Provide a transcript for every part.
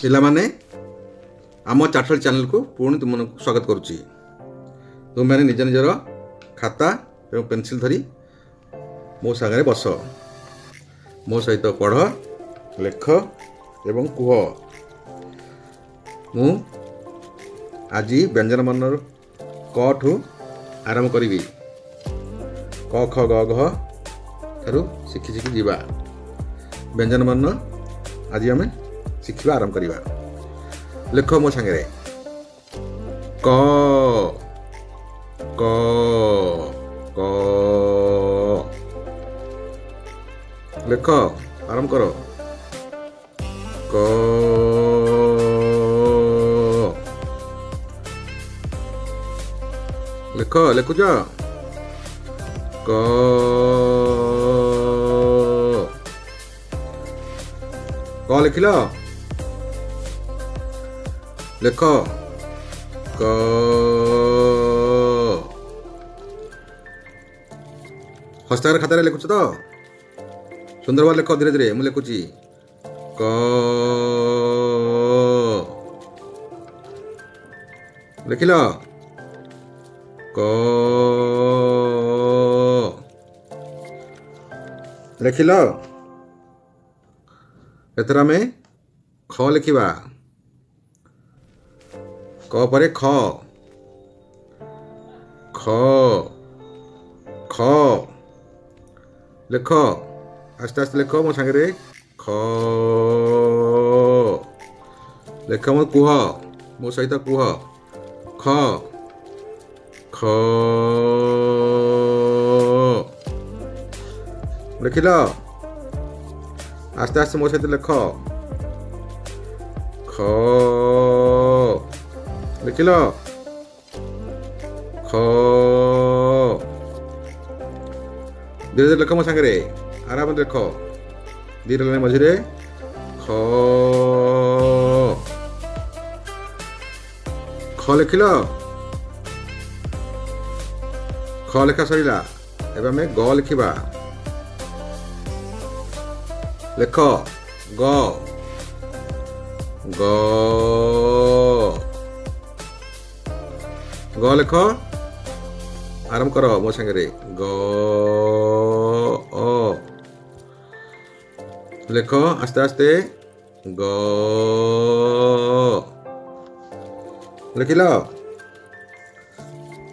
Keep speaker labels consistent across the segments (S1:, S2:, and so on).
S1: ପିଲାମାନେ ଆମ ଚାଟଶାଳୀ ଚ୍ୟାନେଲକୁ ପୁଣି ତୁମମାନଙ୍କୁ ସ୍ୱାଗତ କରୁଛି। ତୁମେମାନେ ନିଜ ନିଜର ଖାତା ଏବଂ ପେନସିଲ୍ ଧରି ମୋ ସାଙ୍ଗରେ ବସ। ମୋ ସହିତ ପଢ଼, ଲେଖ ଏବଂ କୁହ। ମୁଁ ଆଜି ବ୍ୟଞ୍ଜନ ବର୍ଣ୍ଣର କ ଠୁ ଆରମ୍ଭ କରିବି। କ ଖ ଗ ଘ ଠାରୁ ଶିଖି ଶିଖି ଯିବା। ବ୍ୟଞ୍ଜନ ବର୍ଣ୍ଣ ଆଜି ଆମେ ଶିଖିବା ଆରମ୍ଭ କରିବା। ଲେଖ ମୋ ସାଙ୍ଗରେ। କ କ କ ଲେଖ, ଆରମ୍ଭ କର। କ ଲେଖ, ଲେଖୁଛ। କ କ ଲେଖିଲ। ଲେଖ। କ ହସ୍ତାକ୍ଷର ଖାତାରେ ଲେଖୁଛ ତ? ସୁନ୍ଦର ଭାବରେ ଲେଖ, ଧୀରେ ଧୀରେ। ମୁଁ ଲେଖୁଛି। କ ଲେଖିଲ। କ ଲେଖିଲ। ଏଥର ଆମେ ଖ ଲେଖିବା। କ ପରେ ଖ। ଖ ଖ ଲେଖ, ଆସ୍ତେ ଆସ୍ତେ ଲେଖ ମୋ ସାଙ୍ଗରେ। ଖ ଲେଖ, ମୋ କୁହ, ମୋ ସହିତ କୁହ। ଖ ଖ ଲେଖିଲ। ଆସ୍ତେ ଆସ୍ତେ ମୋ ସହିତ ଲେଖ। ଖ ଲେଖିଲ। ଖ ଧୀରେ ଧୀରେ ଲେଖ ମୋ ସାଙ୍ଗରେ, ଆରାମରେ ଲେଖ। ଧୀରେ ଲାଇନ୍ ମଝିରେ। ଖ ଖ ଲେଖିଲ। ଖ ଲେଖା ସରିଲା। ଏବେ ଆମେ ଗ ଲେଖିବା। ଲେଖ। ଗ ଗ ଗ ଲେଖ, ଆରମ୍ଭ କର ମୋ ସାଙ୍ଗରେ। ଗ ଲେଖ, ଆସ୍ତେ ଆସ୍ତେ। ଗ ଲେଖିଲ।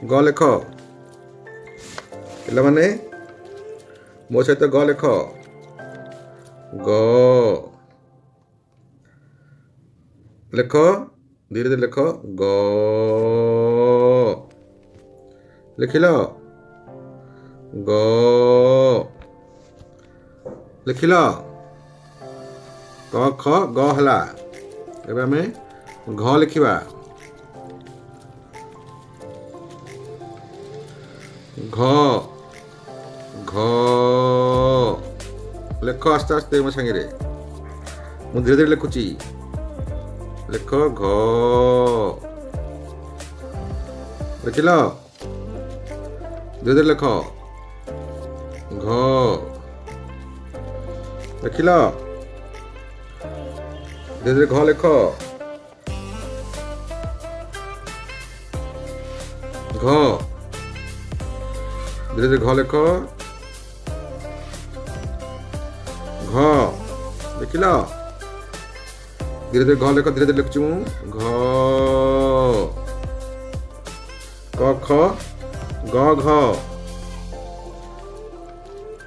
S1: ଗ ଲେଖ। ପିଲାମାନେ ମୋ ସହିତ ଗ ଲେଖ। ଗ ଲେଖ, ଧୀରେ ଧୀରେ ଲେଖ। ଗ ଲେଖିଲ। ଗ ଲେଖିଲ। କ ଖ ଗ ହେଲା। ଏବେ ଆମେ ଘ ଲେଖିବା। ଘ ଘ ଲେଖ, ଆସ୍ତେ ଆସ୍ତେ ମୋ ସାଙ୍ଗରେ। ମୁଁ ଧୀରେ ଧୀରେ ଲେଖୁଛି। ଲେଖ। ଘ ଲେଖିଲ। ଧୀରେ ଧୀରେ ଲେଖ। ଘ ଲେଖିଲ। ଧୀରେ ଧୀରେ ଘ ଲେଖ। ଘ ଧୀରେ ଧୀରେ ଘ ଲେଖ। ଘ ଲେଖିଲ। ଧୀରେ ଧୀରେ ଘ ଲେଖ, ଧୀରେ ଧୀରେ ଲେଖୁଛି ମୁଁ। ଘ କ ଖ ଗ ଘ,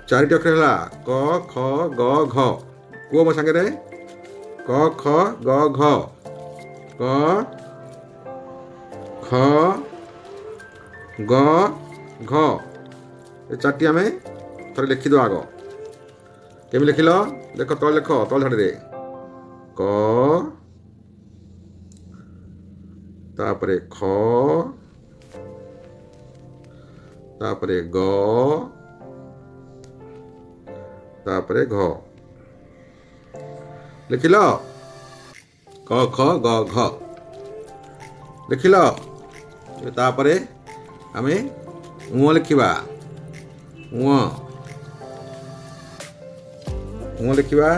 S1: ଚାରିଟି ଅକ୍ଷର ହେଲା। କ ଖ ଗ ଘ। କୁହ ମୋ ସାଙ୍ଗରେ। କ ଖ ଗ ଘ। କ ଖ ଗ ଘ। ଏ ଚାରିଟି ଆମେ ଥରେ ଲେଖିଦେବା ଆଗ। କେମିତି ଲେଖିଲ? ଲେଖ, ତଳେ ଲେଖ, ତଳ ଧାଡ଼ିରେ। କ, ତାପରେ ଖ, ତାପରେ ଗ, ତାପରେ ଘ। ଲେଖିଲ। କ ଖ ଗ ଘ ଲେଖିଲ। ତାପରେ ଆମେ ଙ ଲେଖିବା। ଙ उँ लिखा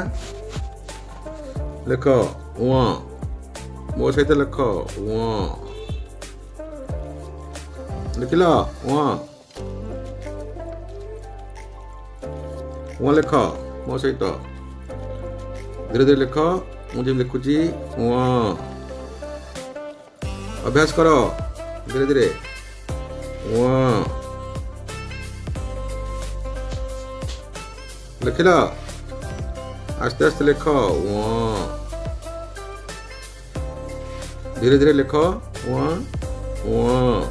S1: लेख उँ मो सहित लेख उँ लिखिल उँ लेख मो सहित धीरे धीरे लेख मुझे लिखुची उँ अभ्यास कर धीरे धीरे उँ लिखिल आस्ते आस्ते लेख उँ धीरे धीरे लेख उँ उँ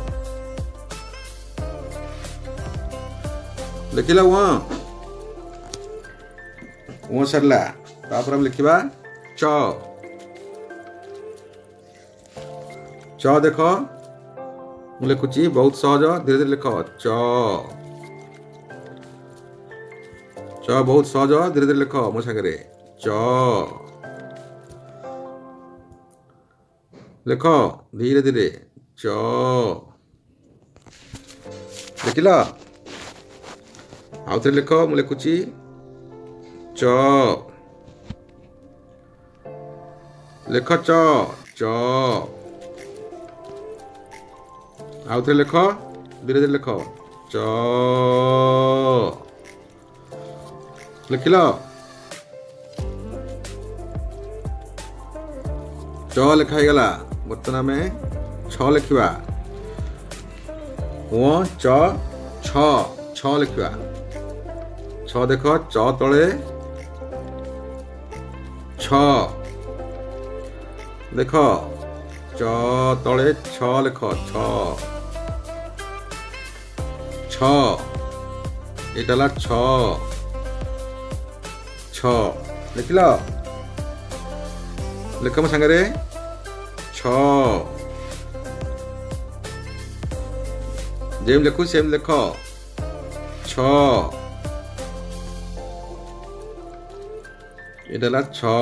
S1: लिखिल उँ सरला तापर हम लिखा च च देख मु लिखुची बहुत सहज धीरे धीरे लिख च बहुत सहज धीरे धीरे लिख मो सागरे च लिख धीरे धीरे च लिखिल आउ थे लिख मु लिखुची च लिख च आउ थे लिख धीरे धीरे लिख च लिखिल च लिखा गला बर्तमान आम छ लिखा उँ च छ लिखा छ देख च तले छ देख च तले छ लिख छ एटा छ छ लिखिल लिख मो सागरे छ जेम लिखु सेम लिख छ एटा छ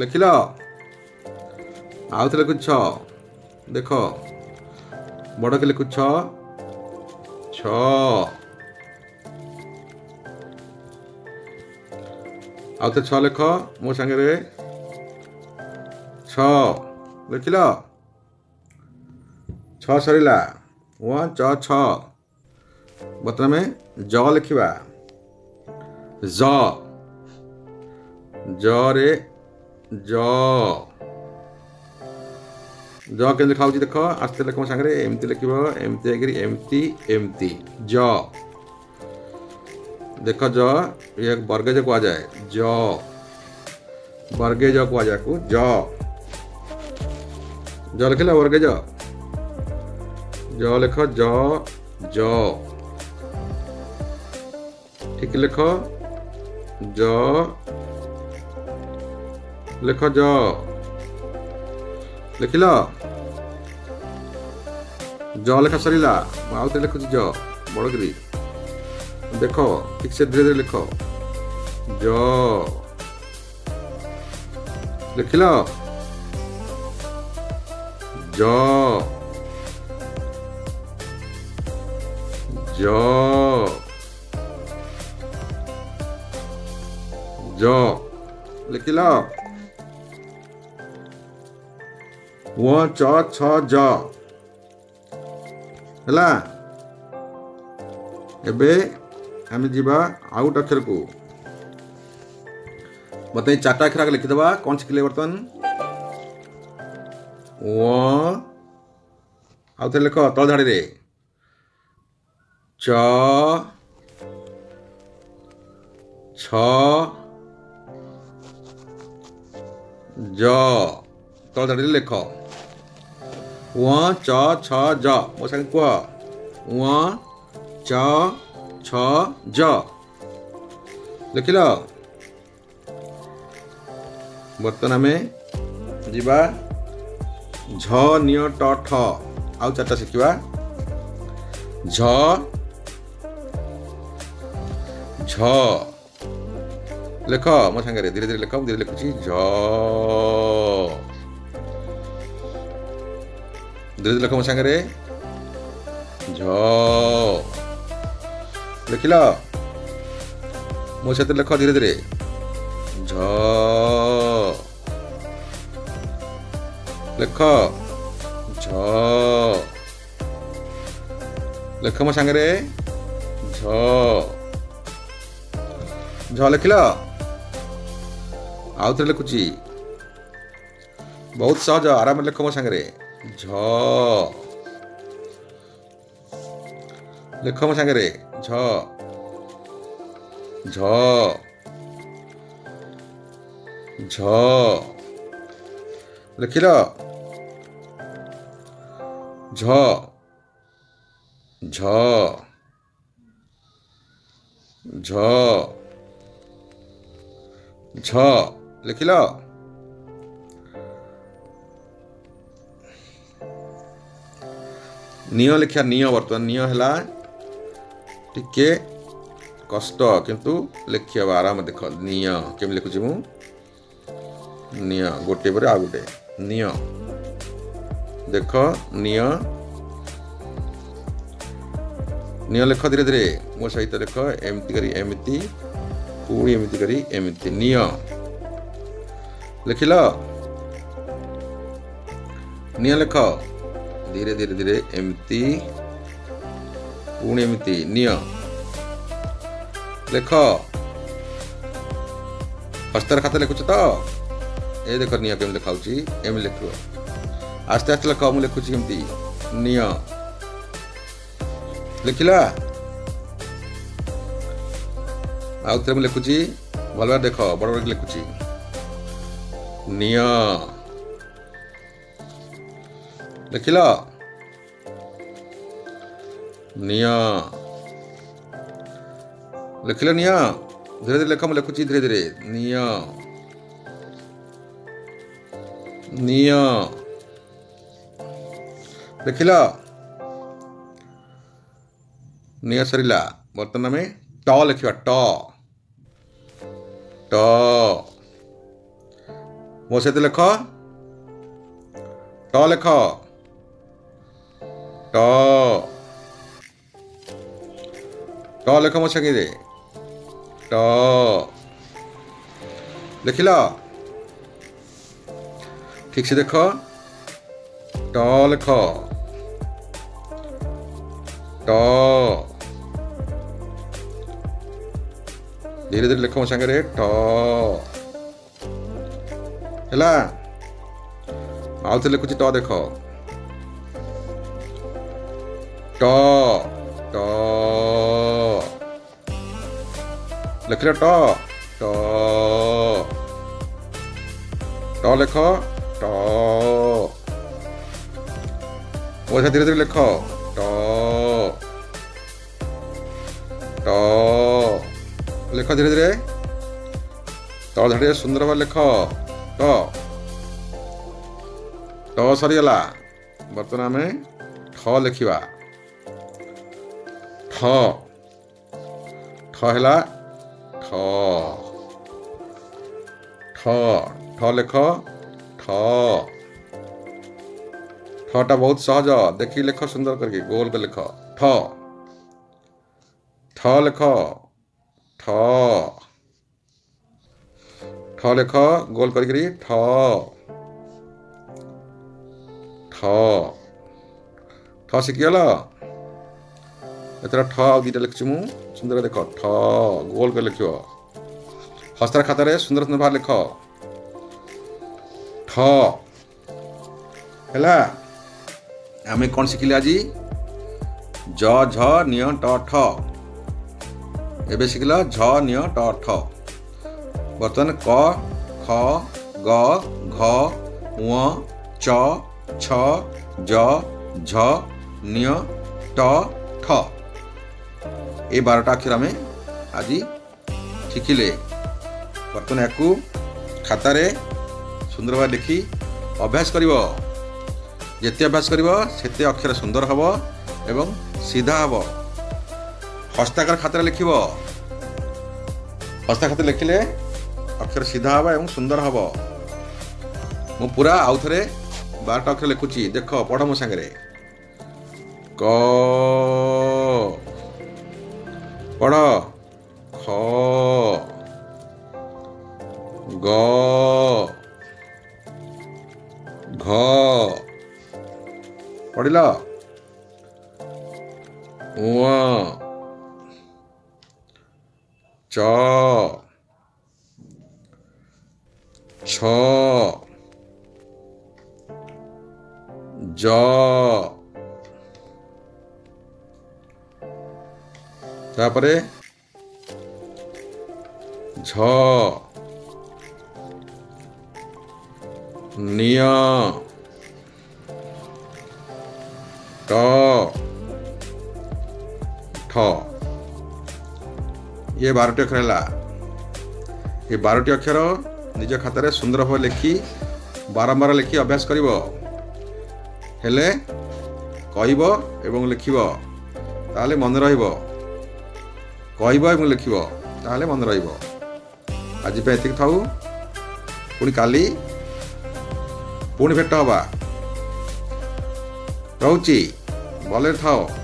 S1: लिखिल आउ थे लिखु छ देख बड़ के लिखु छ आउ थे छ लिख मो सागरे छ लिखिल छ सरिला उँ च छ बर्तमान में ज लिखा ज रे ज के लिखा देख आस्ते लिख मो सागरे एमती लिख एमती एमती एमती ज देख ज ये वर्गज कह जाए ज वर्गेज कह जाए को ज लिखिल वर्गेज ज लिख ज ठीक लिख ज लिख ज लिखिल ज लिखा सरिला आउ थे लिखुची ज बड़गिरी देख ठीक से धीरे धीरे लिख ज लिखिल ज ज ज लिखिल उँ च छ ज है एबे आम जीवा आउ गोटे अक्षर को बताइए चार्टा अक्षर आगे लिखिदे कौन शिखिले बर्तमान आउ थे लिख तल धाड़ी रे च छ ज तल धाड़ी रे लिख उँ च छ ज मो संगे कह उँ च छ ज लिखिल बर्तमान आम जीवा झ निय ट ठ आउ चार्टा शिखा झ झ लिख मो सागरे धीरे धीरे लिख धीरे लिखुची झ धीरे धीरे लिख मो सागरे झ लिखिल मो सहित लिख धीरे धीरे ଝ ଲେଖ ଝ ଲେଖ ମୋ ସାଙ୍ଗରେ ଝ ଝ ଲେଖିଲ। ଆଉ ଥରେ ଲେଖୁଛି, ବହୁତ ସହଜ, ଆରାମରେ ଲେଖ ମୋ ସାଙ୍ଗରେ ଝ ଲେଖ ମୋ ସାଙ୍ଗରେ ଝ ଝ ଝ ଲେଖିଲ। ଝ ଝ ଝ ଝ ଲେଖିଲ। ନିଅ ଲେଖିବା, ନିଅ ବର୍ତ୍ତମାନ ନିଅ ହେଲା ଟିକେ କଷ୍ଟ, କିନ୍ତୁ ଲେଖି ହେବ ଆରାମ। ଦେଖ ନିଅ କେମିତି ଲେଖୁଛି ମୁଁ, ନିଅ ଗୋଟିଏ ପରେ ଆଉ ଗୋଟେ ନିଅ। ଦେଖ ନିଅ ନିଅ ଲେଖ ଧୀରେ ଧୀରେ ମୋ ସହିତ ଲେଖ, ଏମିତି କରି ଏମିତି, ପୁଣି ଏମିତି କରି ଏମିତି ନିଅ। ଲେଖିଲ। ନିଅ ଲେଖ ଧୀରେ ଧୀରେ ଧୀରେ, ଏମିତି ପୁଣି ଏମିତି ନିଅ। ଲେଖ। ହସ୍ତର ଖାତା ଲେଖୁଛ ତ? ଏ ଦେଖ ନିଅ କେମିତି ଲେଖାଉଛି, ଏମିତି ଲେଖିବ। ଆସ୍ତେ ଆସ୍ତେ ଲେଖ, ମୁଁ ଲେଖୁଛି କେମିତି ନିଅ। ଲେଖିଲା। ଆଉ ଥରେ ମୁଁ ଲେଖୁଛି, ଭଲ ଭାବରେ ଦେଖ, ବଡ଼ ବଡ଼ ଲେଖୁଛି ନିଅ। ଲେଖିଲ। ନିଅ ଲେଖିଲ। ନିଅ ଧୀରେ ଧୀରେ ଲେଖ, ମୁଁ ଲେଖୁଛି ଧୀରେ ଧୀରେ ନିଅ ନିଅ। ଲେଖିଲ। ନିଅ ସରିଲା। ବର୍ତ୍ତମାନ ଆମେ ଟ ଲେଖିବା, ଟ ଟ ମୋ ସହିତ ଲେଖ, ଟ ଲେଖ ଟ ଟ ଲେଖ ମୋ ସାଙ୍ଗରେ ଟ। ଲେଖିଲ। ଠିକ ସେ ଦେଖ, ଟ ଲେଖ ଟ। ଧୀରେ ଧୀରେ ଲେଖ ମୋ ସାଙ୍ଗରେ ଟ। ହେଲା। ଆଉ ଥରେ ଲେଖୁଛି ଟ, ଦେଖ ଟ ଟ। ଲେଖିଲ ଟ ଟ ଟ ଲେଖ ଟ। ଧୀରେ ଧୀରେ ଲେଖ ଟ ଟ। ଲେଖ ଧୀରେ ଧୀରେ, ତଳ ଧାଡ଼ିରେ ସୁନ୍ଦର ଭାବରେ ଲେଖ ଟ। ଟ ସରିଗଲା। ବର୍ତ୍ତମାନ ଆମେ ଠ ଲେଖିବା। ଠ ଠ ହେଲା ଠ ଠ ଠ ଲେଖ ଠ। ଠଟା ବହୁତ ସହଜ, ଦେଖିକି ଲେଖ, ସୁନ୍ଦର କରିକି ଗୋଲ କରି ଲେଖ ଠ। ଠ ଲେଖ ଠ। ଠ ଲେଖ ଗୋଲ କରିକିରି ଠ ଠ। ଠ ଶିଖିଗଲ। ଏଥର ଠ ଆଉ ଦୁଇଟା ଲେଖୁଛି ମୁଁ, ସୁନ୍ଦର ଦେଖ ଠ ଗୋଲ କରି ଲେଖିବ। ହସ୍ତର ଖାତାରେ ସୁନ୍ଦର ସୁନ୍ଦର ଭାବରେ ଲେଖ ଠ। ହେଲା। ଆମେ କ'ଣ ଶିଖିଲେ ଆଜି? ଜ ଝ ନିଅ ଟ ଠ। ଏବେ ଶିଖିଲ ଝ ନିଅ ଟ ଠ। ବର୍ତ୍ତମାନ କ ଖ ଗ ଘ ଙ ଚ ଛ ଜ ଝ ନିଅ ଟ ଠ। এই 12ଟା ଅକ୍ଷର ଆମେ ଆଜି ଶିଖିଲେ। ବର୍ତ୍ତମାନ ୟାକୁ ଖାତାରେ ସୁନ୍ଦର ଭାବେ ଲେଖି ଅଭ୍ୟାସ କରିବ। ଯେତେ ଅଭ୍ୟାସ କରିବ ସେତେ ଅକ୍ଷର ସୁନ୍ଦର ହେବ ଏବଂ ସିଧା ହେବ। ହସ୍ତାକ୍ଷର ଖାତାରେ ଲେଖିବ। ହସ୍ତାକ୍ଷର ଲେଖିଲେ ଅକ୍ଷର ସିଧା ହେବ ଏବଂ ସୁନ୍ଦର ହେବ। ମୁଁ ପୁରା ଆଉ ଥରେ 12ଟା ଅକ୍ଷର ଲେଖୁଛି, ଦେଖ ପଢ଼ ମୋ ସାଙ୍ଗରେ। କ ପଢ଼, ଖ ଗ ଘ ପଢ଼ିଲ ଉଁ ଚ ଛ ଜ ତାପରେ ଝ ନିୟ ଟ ଠ ये 12ଟି ଅକ୍ଷର ହେଲା। ये 12ଟି ଅକ୍ଷର ନିଜ ଖାତାରେ ସୁନ୍ଦର ଭାବେ ଲେଖି ବାରମ୍ବାର ଲେଖି ଅଭ୍ୟାସ କରିବ। ହେଲେ କହିବ ଏବଂ ଲେଖିବ, ତାହେଲେ ମନେ ରହିବ। କହିବ ଏବଂ ଲେଖିବ, ତାହେଲେ ମନେ ରହିବ। ଆଜି ପାଇଁ ଏତିକି ଥାଉ। ପୁଣି କାଲି ପୁଣି ଭେଟ ହେବା। ରହୁଛି, ଭଲରେ ଥାଅ।